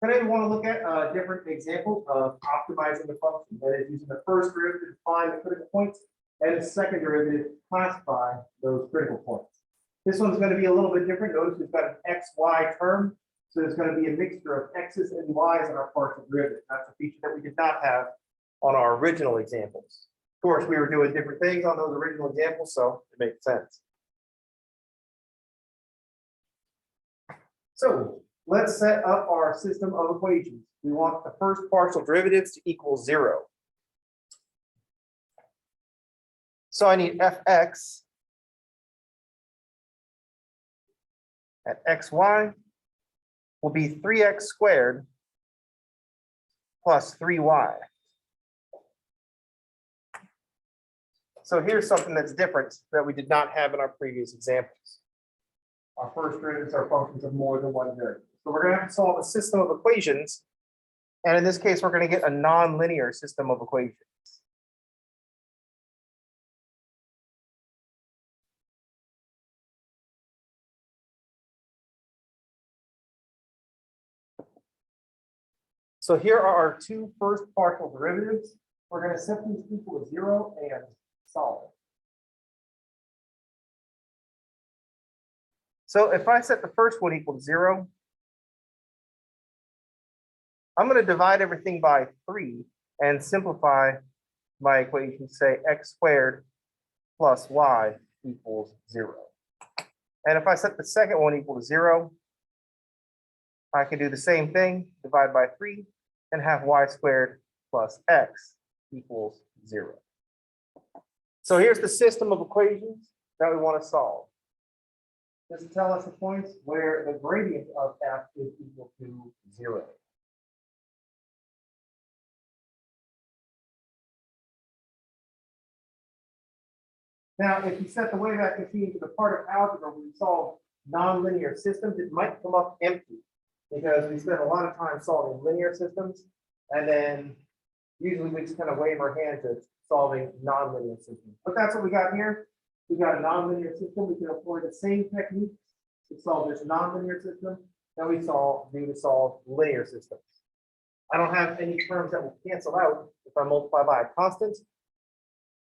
Today we want to look at different examples of optimizing the function. That is using the first derivative to define the critical points and the second derivative to classify those critical points. This one's going to be a little bit different. Notice we've got an xy term. So there's going to be a mixture of x's and y's in our partial derivative. That's a feature that we did not have on our original examples. Of course, we were doing different things on those original examples, so it makes sense. So let's set up our system of equations. We want the first partial derivatives to equal 0. So I need fx at xy will be 3x squared plus 3y. So here's something that's different that we did not have in our previous examples. Our first derivatives are functions of more than one variable. So we're going to have to solve a system of equations. And in this case, we're going to get a nonlinear system of equations. So here are our two first partial derivatives. We're going to set these equal to 0 and solve. So if I set the first one equal to 0, I'm going to divide everything by 3 and simplify my equation to say x squared plus y equals 0. And if I set the second one equal to 0, I can do the same thing, divide by 3, and have y squared plus x equals 0. So here's the system of equations that we want to solve. Just tell us the points where the gradient of f is equal to 0. Now, if you set the wave active t into the part of algebra where we solve nonlinear systems, it might come up empty because we spend a lot of time solving linear systems, and then usually we just kind of wave our hands at solving nonlinear systems. But that's what we got here. We got a nonlinear system. We can employ the same techniques to solve this nonlinear system that we do to solve linear systems. I don't have any terms that will cancel out if I multiply by a constant.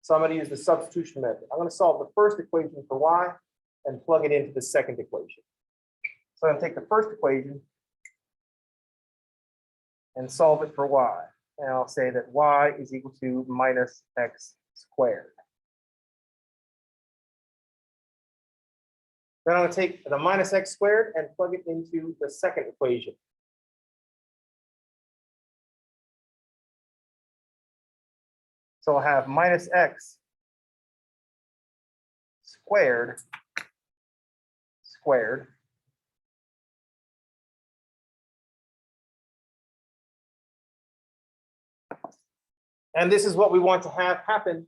So I'm going to use the substitution method. I'm going to solve the first equation for y and plug it into the second equation. So I'm going to take the first equation and solve it for y. And I'll say that y is equal to minus x squared. Then I'm going to take the minus x squared and plug it into the second equation. So I'll have minus x squared and this is what we want to have happen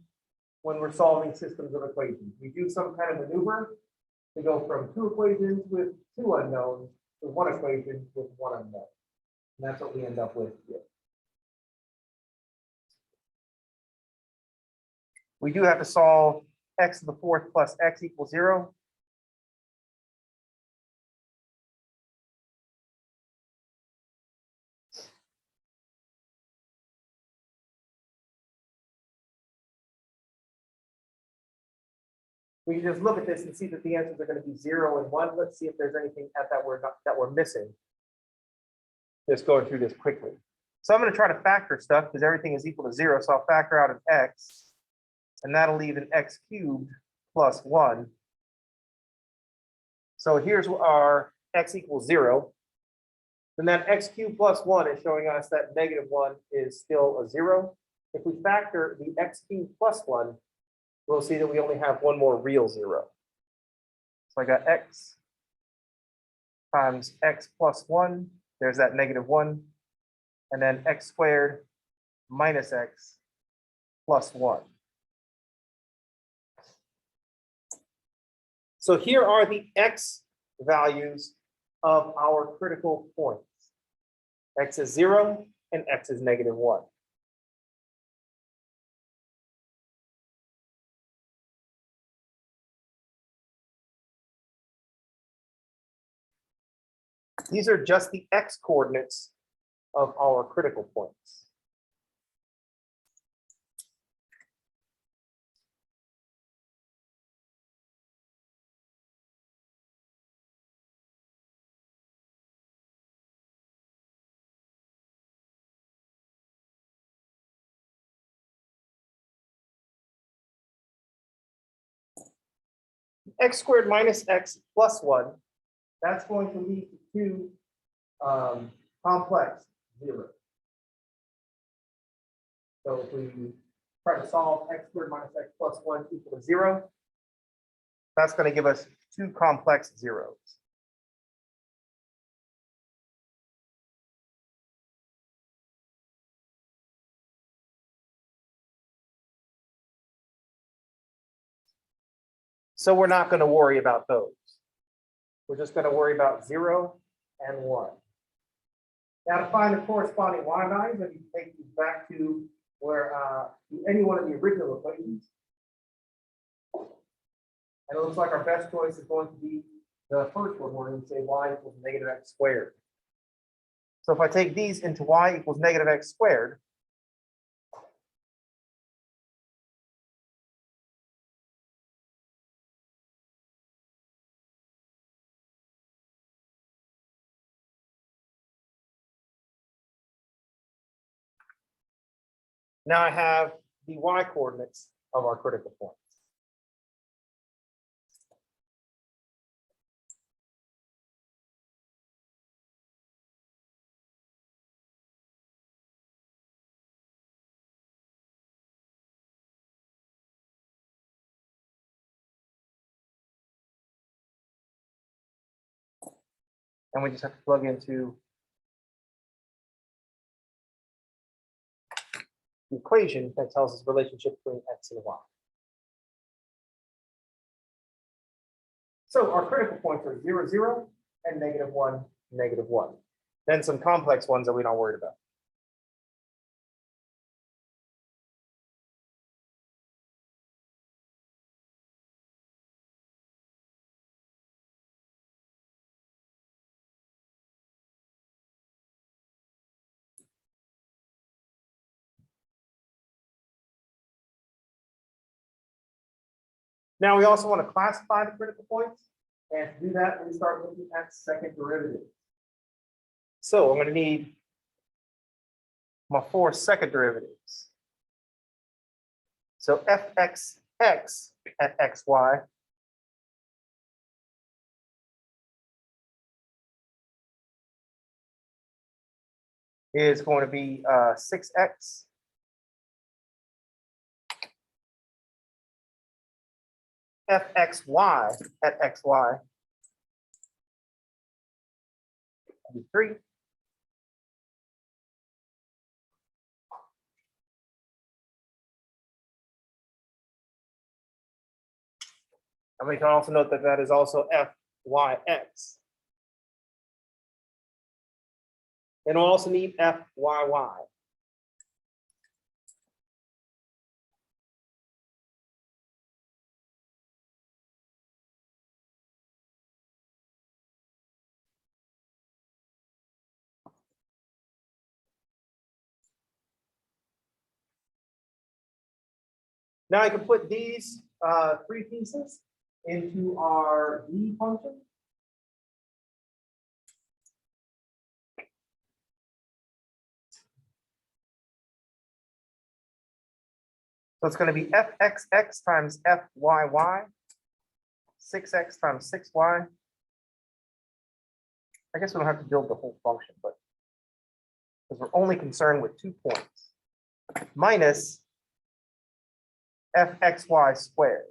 when we're solving systems of equations. We do some kind of maneuver to go from two equations with two unknowns to one equation with one unknown. And that's what we end up with here. We do have to solve x to the fourth plus x equals 0. We can just look at this and see that the answers are going to be 0 and 1. Let's see if there's anything that we're missing. Just going through this quickly. So I'm going to try to factor stuff because everything is equal to 0. So I'll factor out an x, and that'll leave an x cubed plus 1. So here's our x equals 0. Then that x cubed plus 1 is showing us that negative 1 is still a 0. If we factor the x cubed plus 1, we'll see that we only have one more real 0. So I got x times x plus 1. There's that negative 1. And then x squared minus x plus 1. So here are the x values of our critical points. X is 0 and x is negative 1. These are just the x coordinates of our critical points. X squared minus x plus 1, that's going to lead to two complex zeros. So if we try to solve x squared minus x plus 1 equal to 0, that's going to give us two complex zeros. So we're not going to worry about those. We're just going to worry about 0 and 1. Now to find the corresponding y values, if you take these back to where any one of the original equations, and it looks like our best choice is going to be the first one, where we say y equals negative x squared. So if I take these into y equals negative x squared, now I have the y coordinates of our critical points. And we just have to plug into the equation that tells us the relationship between x and y. So our critical points are 0, 0, and negative 1, negative 1. Then some complex ones that we're not worried about. Now we also want to classify the critical points, and to do that, we start looking at second derivatives. So I'm going to need my 4 second derivatives. So fxx at xy is going to be 6x fxy at xy will be 3. And we can also note that that is also fyx. And we'll also need fyy. Now I can put these 3 pieces into our d function. So it's going to be fxx times fyy, 6x times 6y. I guess we don't have to build the whole function, but because we're only concerned with 2 points, minus fxy squared.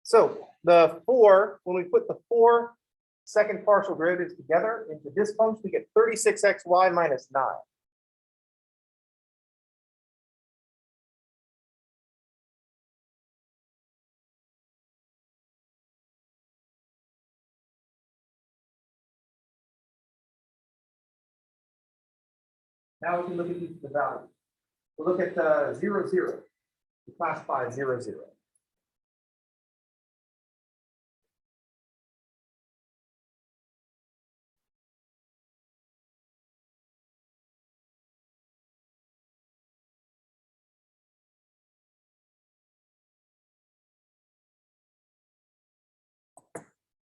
So the 4, when we put the 4 second partial derivatives together into this function, we get 36xy minus 9. Now we can look at each of the values. We'll look at the 0, 0. We classify 0, 0.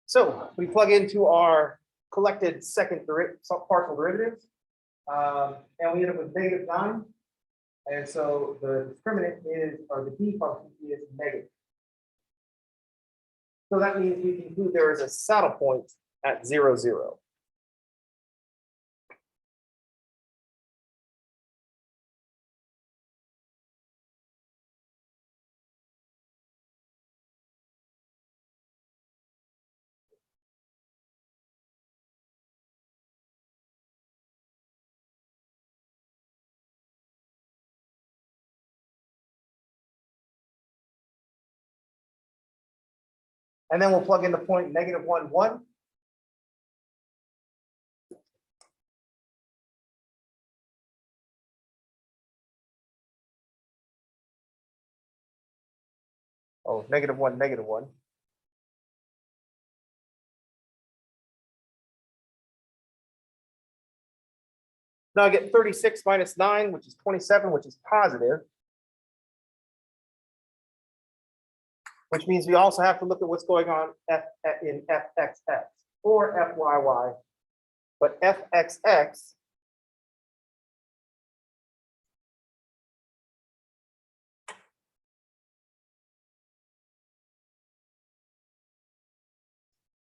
So we plug into our collected second partial derivatives, and we end up with -9. And so the discriminant is, or the d function is negative. So that means we conclude there is a saddle point at 0, 0. And then we'll plug in the point -1, 1. Oh, -1, -1. Now I get 36 minus 9, which is 27, which is positive. Which means we also have to look at what's going on in fxx or fyy. But fxx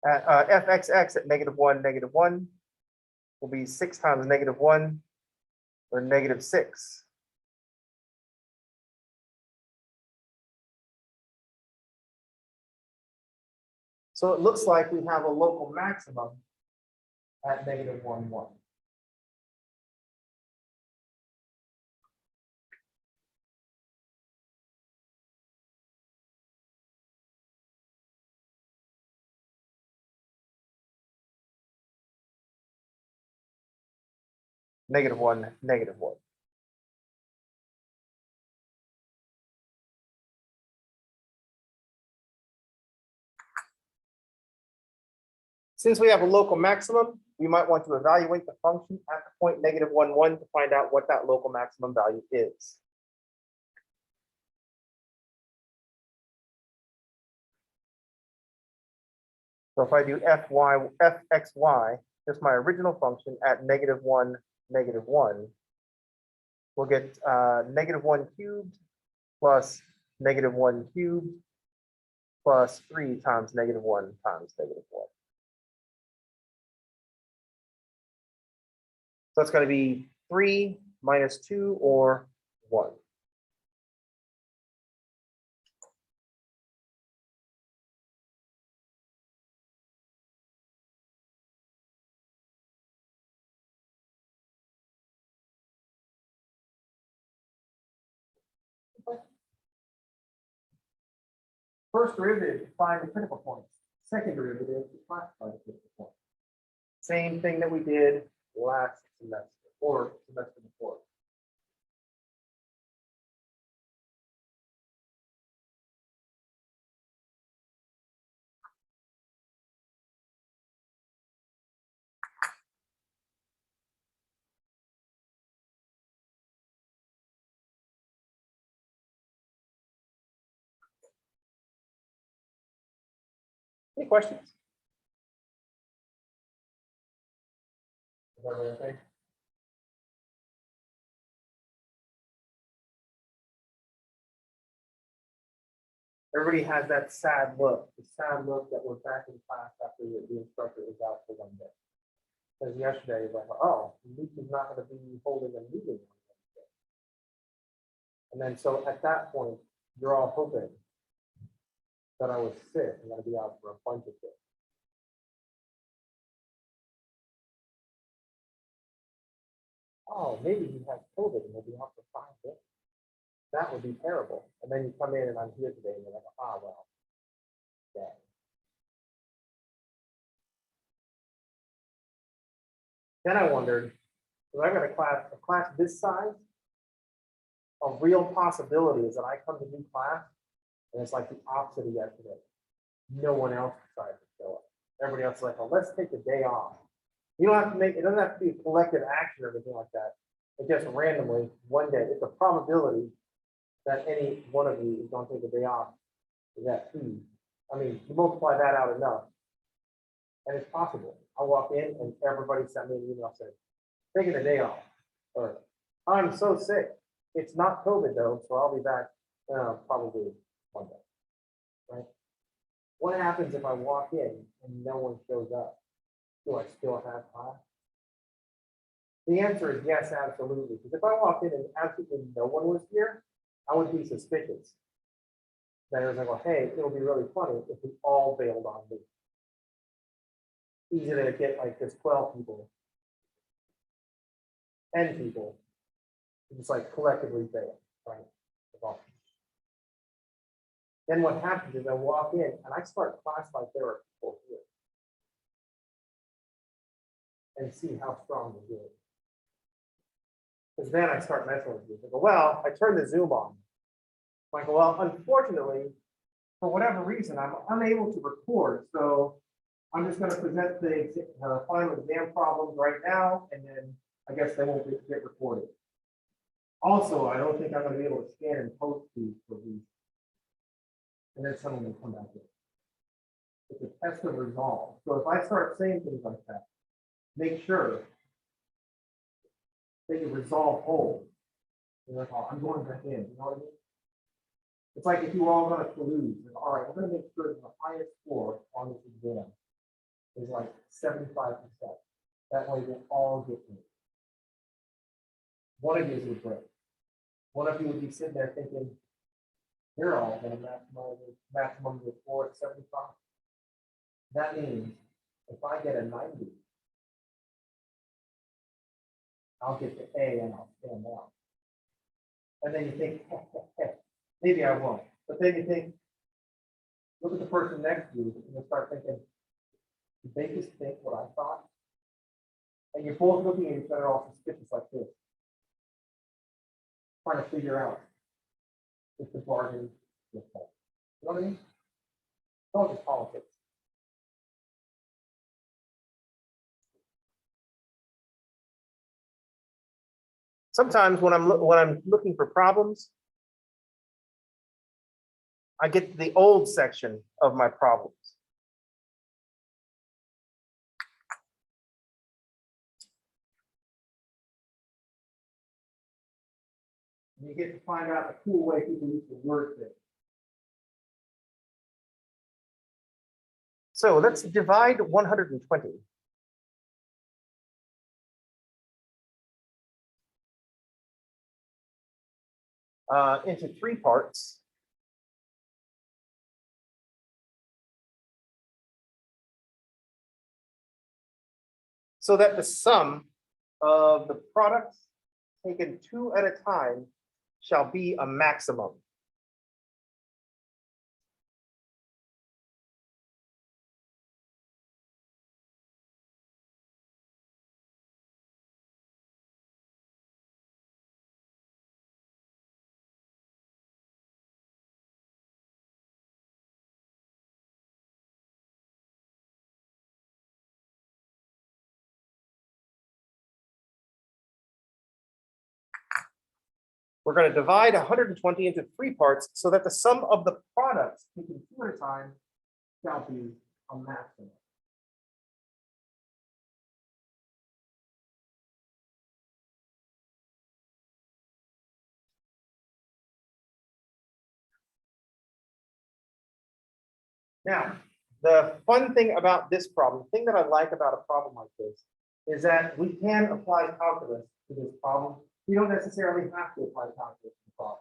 fxx at -1, -1 will be 6 times -1, or -6. So it looks like we have a local maximum at -1, 1. -1, -1. Since we have a local maximum, we might want to evaluate the function at the point -1, 1 to find out what that local maximum value is. So if I do fxy, just my original function at -1, -1, we'll get -1 cubed plus -1 cubed plus 3 times -1 times -1. So it's going to be 3 minus 2 or 1. First derivative to find the critical points. Second derivative to classify the critical points. Same thing that we did last semester or semester before. Any questions? Is that okay? Everybody has that sad look, the sad look that we're back in class after the instructor is out for one day. Because yesterday, it was like, oh, Luke is not going to be holding a meeting on Wednesday. And then so at that point, you're all hoping that I was sick. I'm going to be out for a bunch of days. Oh, maybe he has COVID and he'll be out for 5 days. That would be terrible. And then you come in and I'm here today and you're like, ah, well, yeah. Then I wondered, So I got a class this size. A real possibility is that I come to new class and it's like the opposite of yesterday. No one else decided to show up. Everybody else is like, oh, let's take a day off. You don't have to make, it doesn't have to be a collective action or anything like that. It just randomly, one day, it's a probability that any one of you is going to take a day off. Is that 2? I mean, you multiply that out enough, and it's possible. I walk in and everybody sent me an email saying, taking a day off, or I'm so sick. It's not COVID though, so I'll be back probably one day, right? What happens if I walk in and no one shows up? Do I still have class? The answer is yes, absolutely. Because if I walked in and absolutely no one was here, I would be suspicious. Then I was like, well, hey, it'll be really funny if we all bailed on me. Easy to get like this 12 people, 10 people, just like collectively bail, right? Then what happens is I walk in and I start class like there are people here and see how strong they're doing. Because then I start messing with you. I go, well, I turn the Zoom on. I go, well, unfortunately, for whatever reason, I'm unable to record. So I'm just going to present the final exam problems right now, and then I guess they won't get recorded. Also, I don't think I'm going to be able to scan and post these for these. And then someone will come back in. It's a test of resolve. So if I start saying things like that, make sure that you resolve whole. You're like, oh, I'm going back in. You know what I mean? It's like if you were all going to lose. All right, I'm going to make sure that the highest score on this exam is like 75%. That way we'll all get in. One of you would break. One of you would be sitting there thinking, they're all going to maximum the score at 75. That means if I get a 90, I'll get the A and I'll stand out. And then you think, maybe I won't. But then you think, look at the person next to you and you start thinking, did they just think what I thought? And you're both looking at each other all suspicious like this, trying to figure out if the bargain is fair. You know what I mean? It's all just politics. Sometimes when I'm looking for problems, I get to the old section of my problems. And you get to find out a cool way people use the word thing. So let's divide 120. Into 3 parts. So that the sum of the products taken 2 at a time shall be a maximum. We're going to divide 120 into 3 parts so that the sum of the products taken 2 at a time shall be a maximum. Now, the fun thing about this problem, the thing that I like about a problem like this, is that we can apply calculus to this problem. We don't necessarily have to apply calculus to the problem.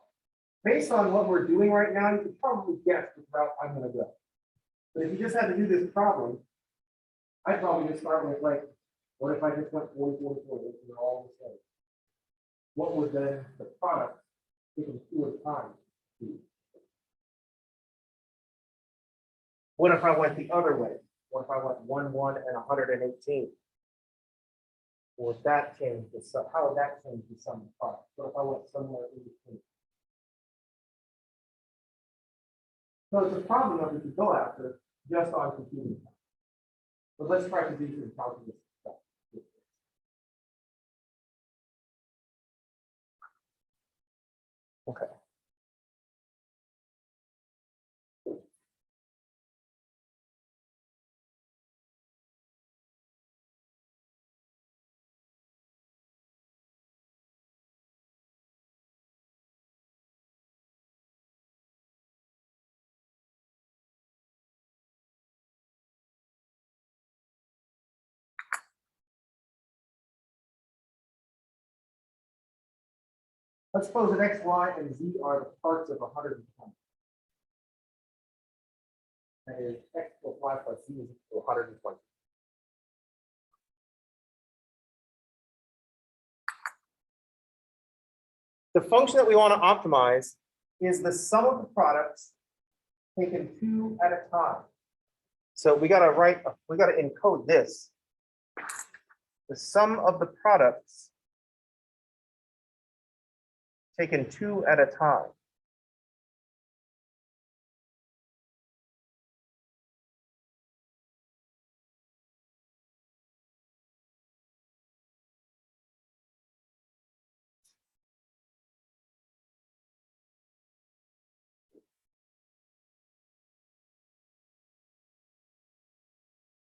Based on what we're doing right now, you can probably guess which route I'm going to go. But if you just had to do this problem, I'd probably just start with like, what if I just went 40, 40, 40, they're all the same? What would then the product taken 2 at a time be? What if I went the other way? What if I went 1, 1, and 118? Or that change the sum? How would that change the sum of the product? What if I went somewhere in between? So it's a problem that we could go after just on computing. But let's try to do some calculus stuff. Okay. Let's suppose that x, y, and z are the parts of 120. That is, x plus y plus z is equal to 120. The function that we want to optimize is the sum of the products taken two at a time. So we got to encode this. The sum of the products taken two at a time.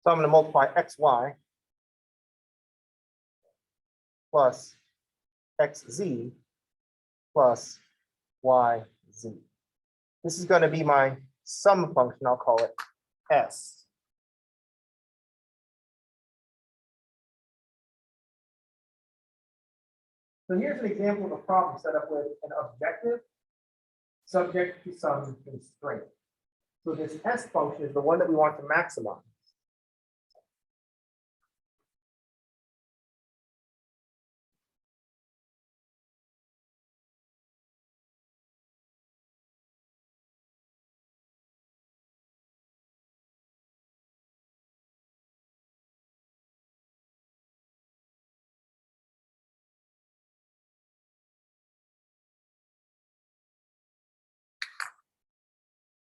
So I'm going to multiply xy plus xz plus yz. This is going to be my sum function. I'll call it S. So here's an example of a problem set up with an objective subject to some constraint. So this S function is the one that we want to maximize.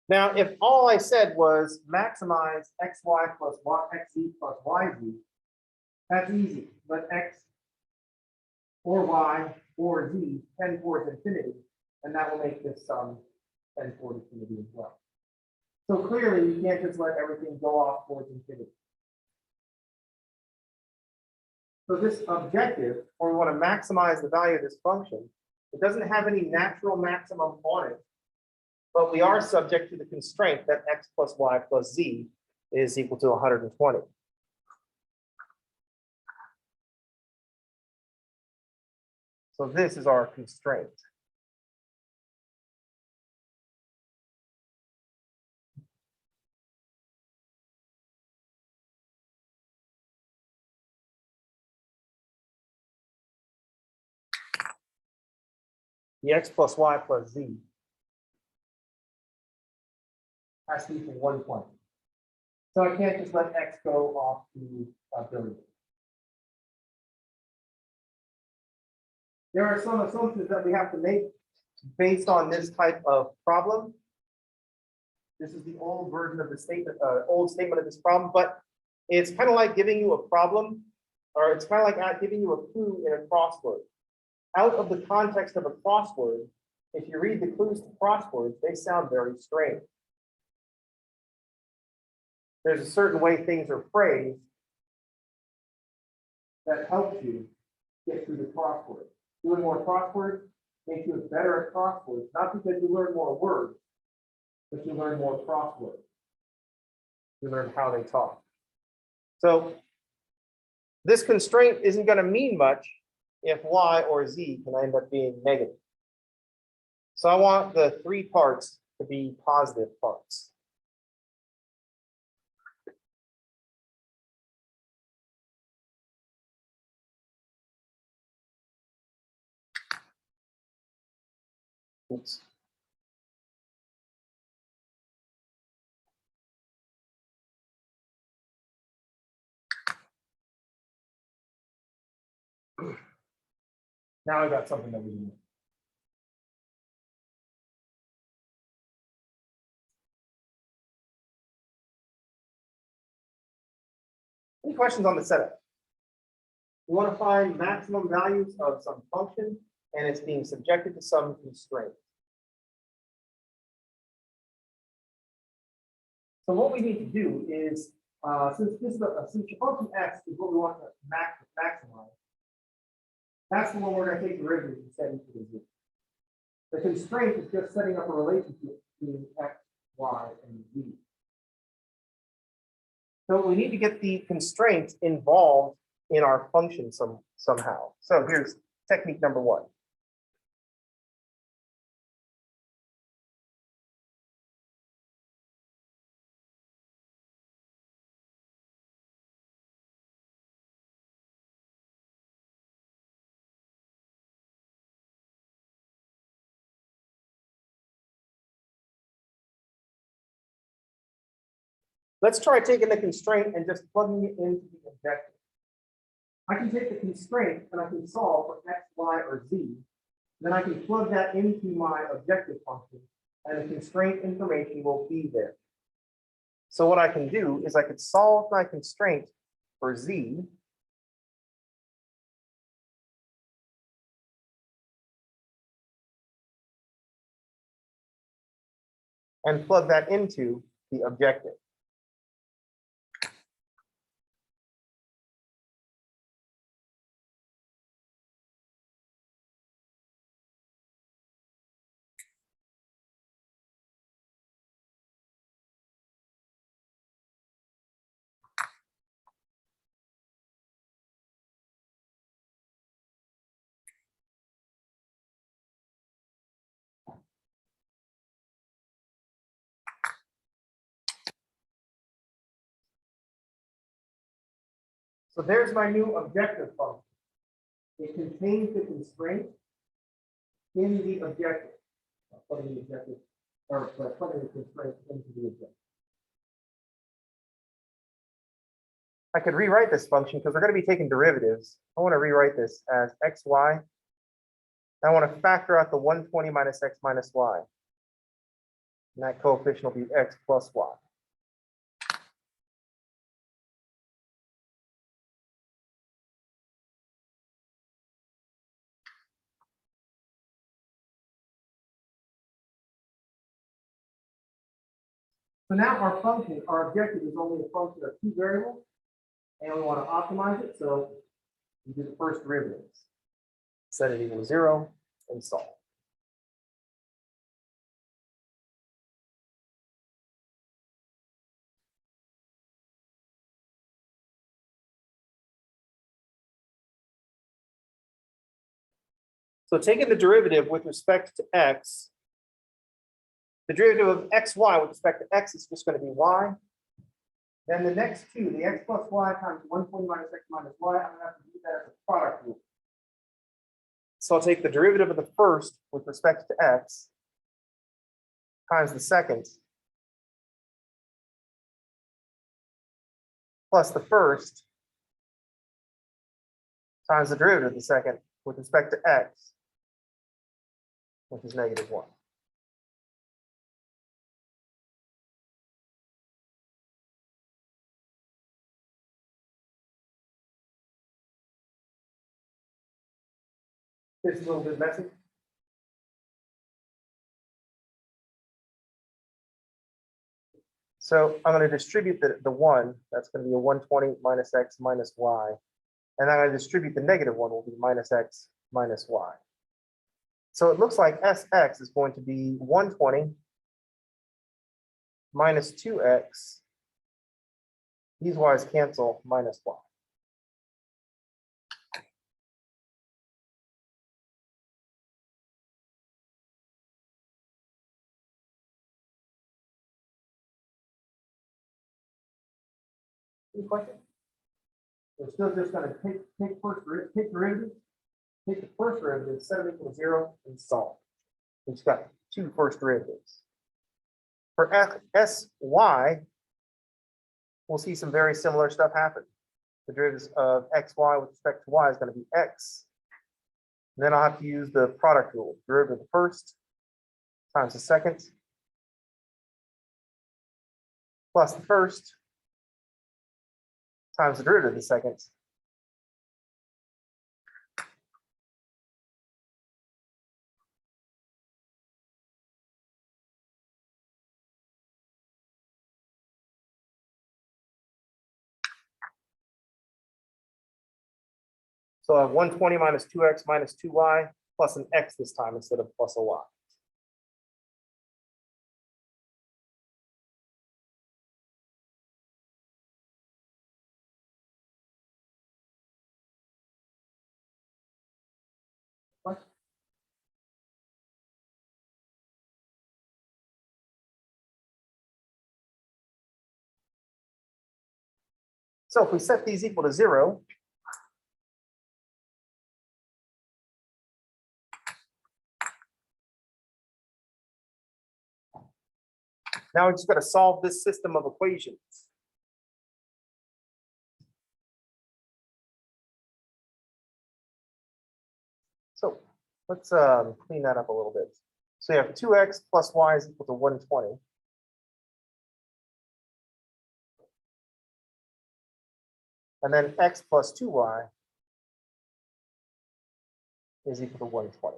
Now, if all I said was maximize xy plus xz plus yz, that's easy. Let x or y or z tend towards infinity, and that will make this sum tend towards infinity as well. So clearly, you can't just let everything go off towards infinity. So this objective, or we want to maximize the value of this function, it doesn't have any natural maximum on it, but we are subject to the constraint that x plus y plus z is equal to 120. So this is our constraint. The x plus y plus z has to equal 120. So I can't just let x go off to a billion. There are some assumptions that we have to make based on this type of problem. This is the old version of the statement, old statement of this problem, but it's kind of like giving you a problem, or it's kind of like giving you a clue in a crossword. Out of the context of a crossword, if you read the clues to crosswords, they sound very strange. There's a certain way things are phrased that helps you get through the crossword. Doing more crosswords makes you better at crosswords, not because you learn more words, but you learn more crosswords. You learn how they talk. So this constraint isn't going to mean much if y or z can end up being negative. So I want the three parts to be positive parts. Oops. Now I got something that we need. Any questions on the setup? We want to find maximum values of some function, and it's being subjected to some constraint. So what we need to do is, since the function x is what we want to maximize, that's the one we're going to take derivatives and set into the z. The constraint is just setting up a relationship between x, y, and z. So we need to get the constraints involved in our function somehow. So here's technique number one. Let's try taking the constraint and just plugging it into the objective. I can take the constraint and I can solve for x, y, or z. Then I can plug that into my objective function, and the constraint information will be there. So what I can do is I could solve my constraint for z. And plug that into the objective. So there's my new objective function. It contains the constraint in the objective. Putting the objective, or putting the constraint into the objective. I could rewrite this function because we're going to be taking derivatives. I want to rewrite this as xy. I want to factor out the 120 minus x minus y. And that coefficient will be x plus y. So now our function, our objective is only a function of two variables, and we want to optimize it. So we do the first derivatives. Set it equal to 0 and solve. So taking the derivative with respect to x, the derivative of xy with respect to x is just going to be y. Then the next two, the x plus y times 120 minus x minus y, I'm going to have to do that as a product rule. So I'll take the derivative of the first with respect to x times the second plus the first times the derivative of the second with respect to x, which is -1. It's a little bit messy. So I'm going to distribute the 1. That's going to be a 120 minus x minus y. And I'm going to distribute the -1 will be minus x minus y. So it looks like Sx is going to be 120 minus 2x. These y's cancel minus y. Any questions? We're still just going to take derivatives, take the first derivative, set it equal to 0, and solve. We've just got two first derivatives. For sy, we'll see some very similar stuff happen. The derivatives of xy with respect to y is going to be x Then I'll have to use the product rule. Derivative of the first times the second plus the first times the derivative of the second. So I have 120 minus 2x minus 2y plus an x this time instead of plus a y. What? So if we set these equal to 0, now we just got to solve this system of equations. So let's clean that up a little bit. So you have 2x plus y is equal to 120. And then x plus 2y is equal to 120.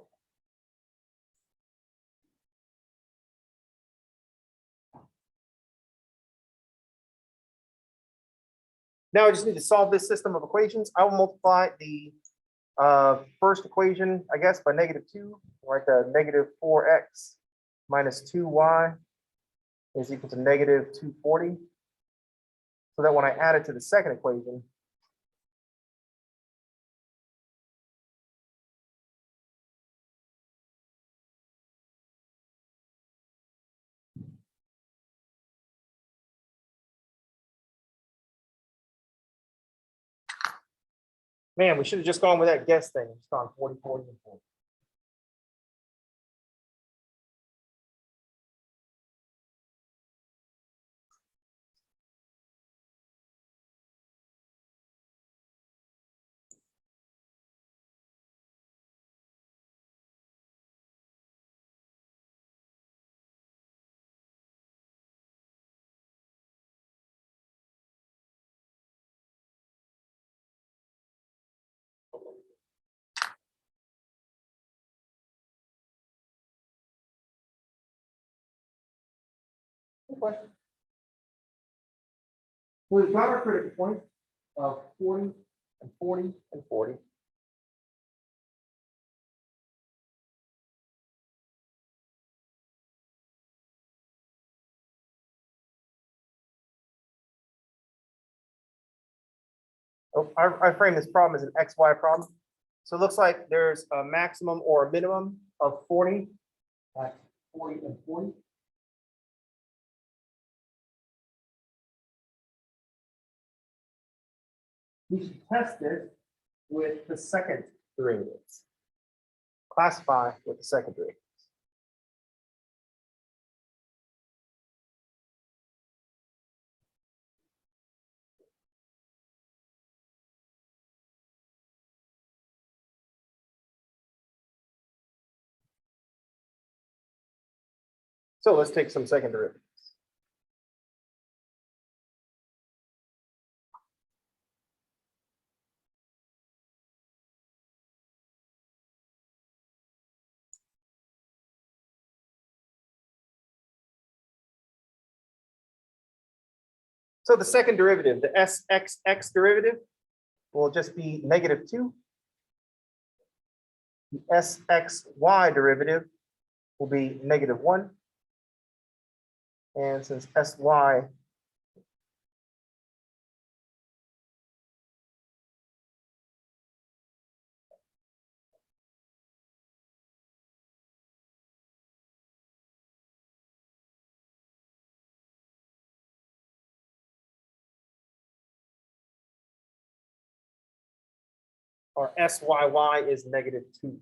Now I just need to solve this system of equations. I will multiply the first equation, I guess, by -2, like negative 4x minus 2y is equal to negative 240. So that when I add it to the second equation, man, we should have just gone with that guess thing. It's gone 40, 40, and 40. Okay. We've got our critical point of 40 and 40 and 40. Oh, I frame this problem as an XY problem. So it looks like there's a maximum or a minimum of 40 at 40 and 40. We should test it with the second derivatives. Classify with the second derivative. So let's take some second derivatives. So the second derivative, the sxx derivative, will just be -2. The sxy derivative will be -1. And since sy or syy is -2.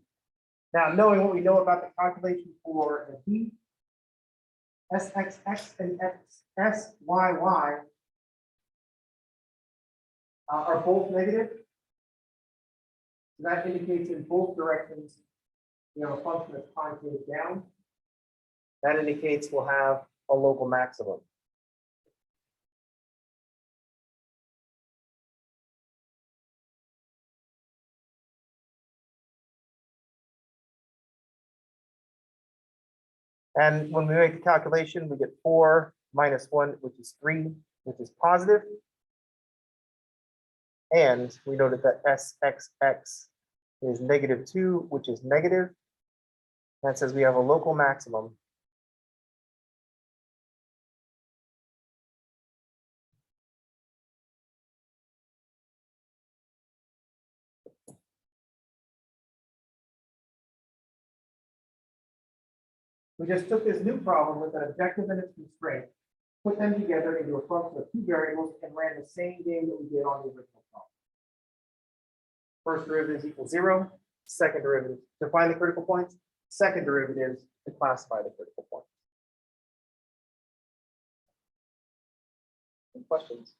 Now, knowing what we know about the calculation for the b, sxx and syy are both negative. So that indicates in both directions, we have a function that's concave down. That indicates we'll have a local maximum. And when we make the calculation, we get 4 minus 1, which is 3, which is positive. And we noted that SXX is -2, which is negative. That says we have a local maximum. We just took this new problem with an objective and its constraint, put them together into a function of 2 variables, and ran the same game that we did on the original problem. First derivative equals 0. Second derivative to find the critical points. Second derivative to classify the critical points. Any questions?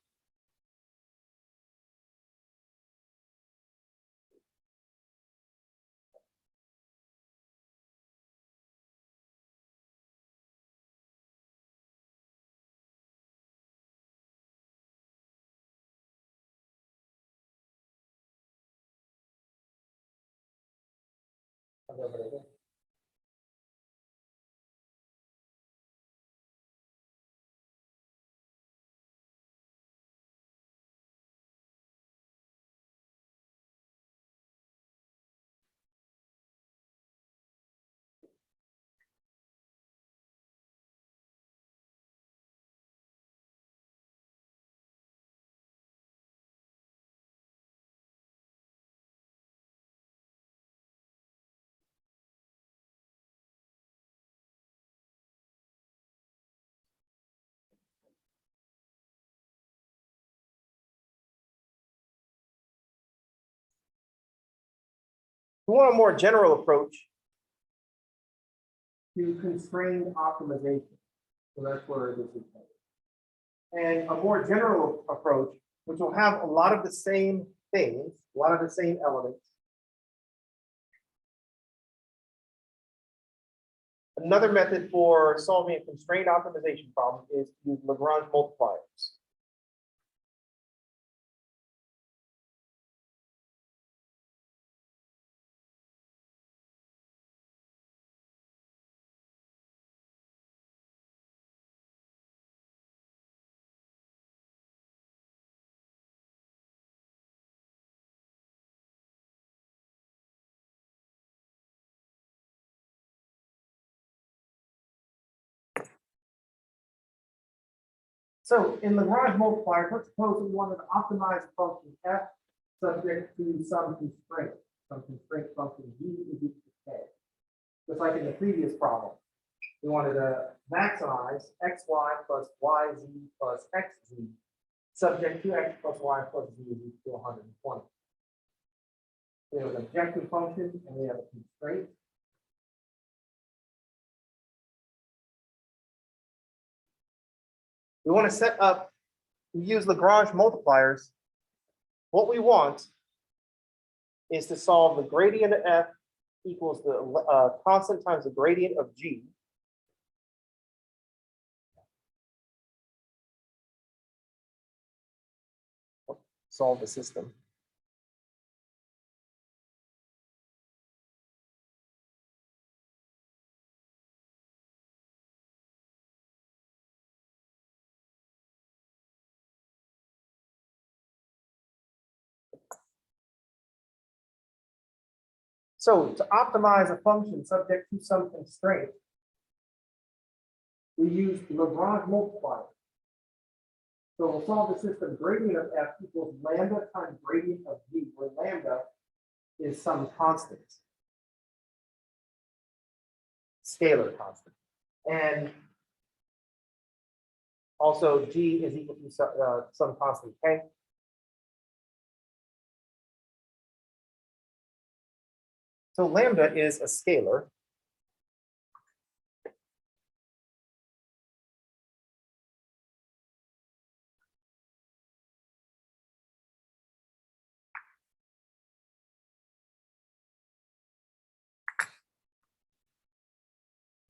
We want a more general approach to constrained optimization. So that's where this is headed. And a more general approach, which will have a lot of the same things, a lot of the same elements. Another method for solving a constrained optimization problem is to use Lagrange multipliers. So in Lagrange multipliers, let's suppose we wanted to optimize function f subject to some constraint function g is equal to k. Just like in the previous problem, we wanted to maximize xy plus yz plus xz subject to x plus y plus z is equal to 120. We have an objective function and we have a constraint. We want to set up, we use Lagrange multipliers. What we want is to solve the gradient of f equals the constant times the gradient of g. Solve the system. So to optimize a function subject to some constraint, we use Lagrange multipliers. So we'll solve the system gradient of f equals lambda times gradient of g, where lambda is some constant, scalar constant. And also g is equal to some constant k. So lambda is a scalar.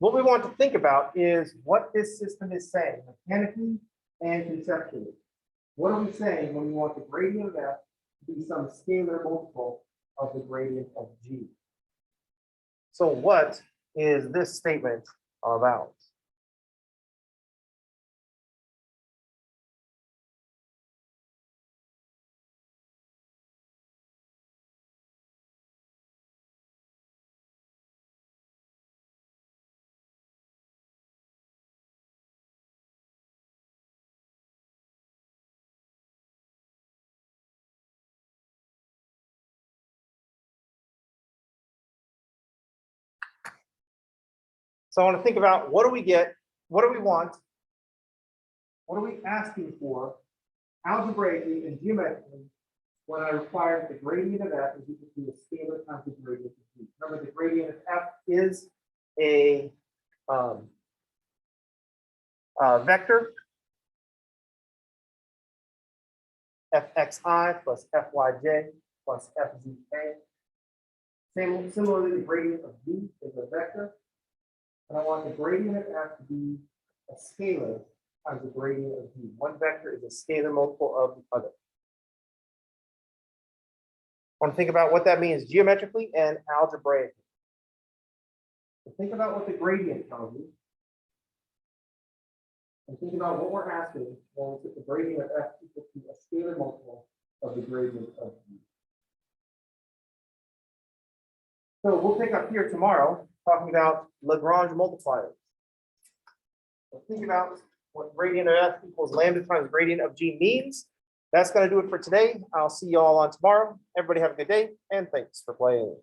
what we want to think about is what this system is saying, mechanically and conceptually. What are we saying when we want the gradient of f to be some scalar multiple of the gradient of g? So what is this statement about? So I want to think about what do we get, what do we want, what are we asking for algebraically and geometrically when I require the gradient of f is equal to a scalar times the gradient of g. Remember, the gradient of f is a vector, fxi plus fyj plus fzk. Similarly, the gradient of g is a vector. And I want the gradient of f to be a scalar times the gradient of g. One vector is a scalar multiple of the other. I want to think about what that means geometrically and algebraically. So think about what the gradient tells you. And think about what we're asking when we put the gradient of f equal to a scalar multiple of the gradient of g. So we'll pick up here tomorrow talking about Lagrange multipliers. So think about what gradient of f equals lambda times gradient of g means. That's going to do it for today. I'll see you all on tomorrow. Everybody have a good day, and thanks for playing.